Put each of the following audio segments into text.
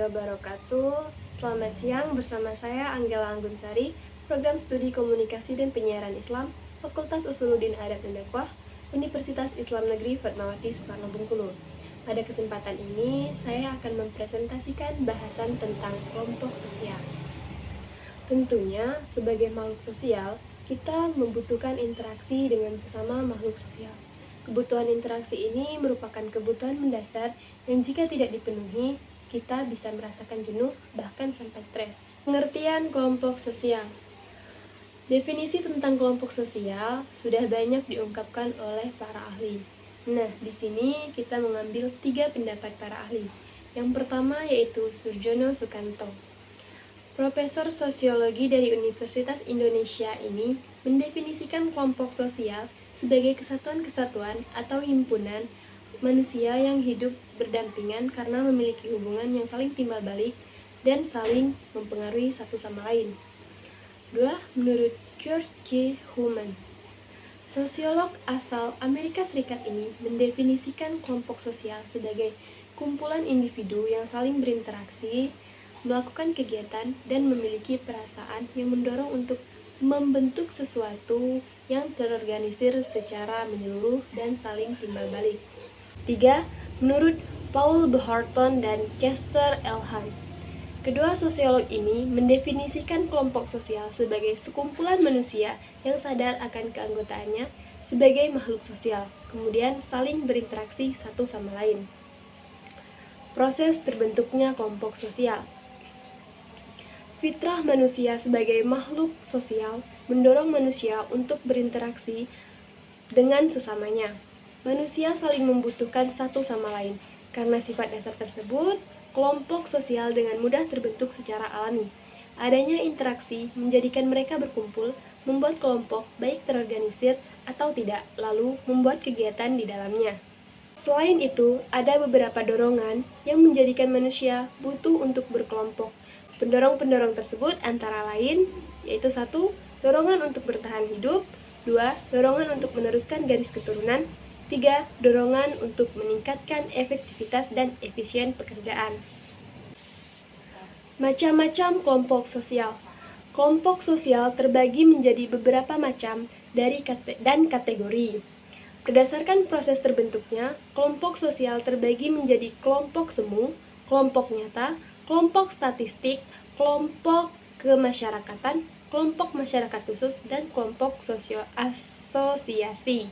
wabarakatuh. Selamat siang, bersama saya Anggela Anggunsari, Program Studi Komunikasi dan Penyiaran Islam, Fakultas Usuluddin Adab dan Dakwah, Universitas Islam Negeri Fatmawati Soekarno Bengkulu. Pada kesempatan ini, saya akan mempresentasikan bahasan tentang kelompok sosial. Tentunya, sebagai makhluk sosial, kita membutuhkan interaksi dengan sesama makhluk sosial. Kebutuhan interaksi ini merupakan kebutuhan mendasar yang jika tidak dipenuhi, kita bisa merasakan jenuh, bahkan sampai stres. Pengertian kelompok sosial. Definisi tentang kelompok sosial sudah banyak diungkapkan oleh para ahli. Nah, di sini kita mengambil 3 pendapat para ahli. Yang pertama yaitu Surjono Sukanto. Profesor Sosiologi dari Universitas Indonesia ini mendefinisikan kelompok sosial sebagai kesatuan-kesatuan atau himpunan manusia yang hidup berdampingan karena memiliki hubungan yang saling timbal balik dan saling mempengaruhi satu sama lain. 2. Menurut Kurt K. Humans, sosiolog asal Amerika Serikat ini mendefinisikan kelompok sosial sebagai kumpulan individu yang saling berinteraksi, melakukan kegiatan, dan memiliki perasaan yang mendorong untuk membentuk sesuatu yang terorganisir secara menyeluruh dan saling timbal balik. 3. Menurut Paul B. Horton dan Kester L. Hunt, kedua sosiolog ini mendefinisikan kelompok sosial sebagai sekumpulan manusia yang sadar akan keanggotaannya sebagai makhluk sosial, kemudian saling berinteraksi satu sama lain. Proses terbentuknya kelompok sosial. Fitrah manusia sebagai makhluk sosial mendorong manusia untuk berinteraksi dengan sesamanya. Manusia saling membutuhkan satu sama lain. Karena sifat dasar tersebut, kelompok sosial dengan mudah terbentuk secara alami. Adanya interaksi menjadikan mereka berkumpul, membuat kelompok baik terorganisir atau tidak, lalu membuat kegiatan di dalamnya. Selain itu, ada beberapa dorongan yang menjadikan manusia butuh untuk berkelompok. Pendorong-pendorong tersebut antara lain yaitu 1. Dorongan untuk bertahan hidup, 2. Dorongan untuk meneruskan garis keturunan, 3. Dorongan untuk meningkatkan efektivitas dan efisien pekerjaan. Macam-macam kelompok sosial. Kelompok sosial terbagi menjadi beberapa macam dan kategori. Berdasarkan proses terbentuknya, kelompok sosial terbagi menjadi kelompok semu, kelompok nyata, kelompok statistik, kelompok kemasyarakatan, kelompok masyarakat khusus, dan kelompok asosiasi.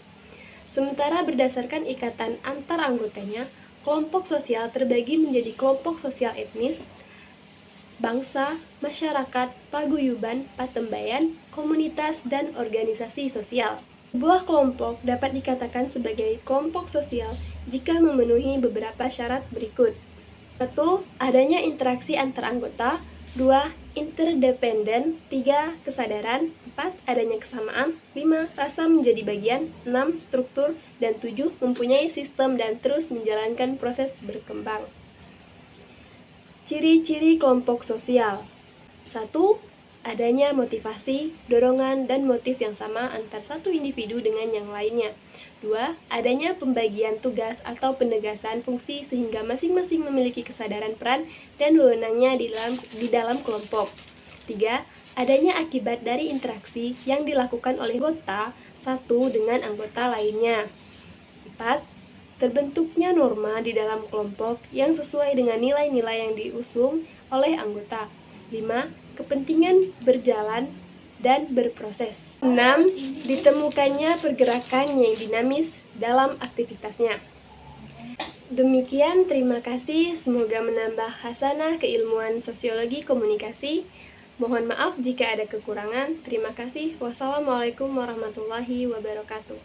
Sementara berdasarkan ikatan antar anggotanya, kelompok sosial terbagi menjadi kelompok sosial etnis, bangsa, masyarakat, paguyuban, patembayan, komunitas, dan organisasi sosial. Sebuah kelompok dapat dikatakan sebagai kelompok sosial jika memenuhi beberapa syarat berikut. 1. Adanya interaksi antar anggota. 2. Interdependen. 3. Kesadaran. 4. Adanya kesamaan. 5. Rasa menjadi bagian. 6. Struktur. Dan 7. Mempunyai sistem dan terus menjalankan proses berkembang. Ciri-ciri kelompok sosial. 1. Adanya motivasi, dorongan, dan motif yang sama antar satu individu dengan yang lainnya. 2. Adanya pembagian tugas atau penegasan fungsi sehingga masing-masing memiliki kesadaran peran dan wewenangnya di dalam kelompok. 3. Adanya akibat dari interaksi yang dilakukan oleh anggota satu dengan anggota lainnya. 4. Terbentuknya norma di dalam kelompok yang sesuai dengan nilai-nilai yang diusung oleh anggota. 5. Kepentingan berjalan dan berproses. 6. Ditemukannya pergerakan yang dinamis dalam aktivitasnya. Demikian, terima kasih. Semoga menambah hasanah keilmuan sosiologi komunikasi. Mohon maaf jika ada kekurangan. Terima kasih. Wassalamualaikum warahmatullahi wabarakatuh.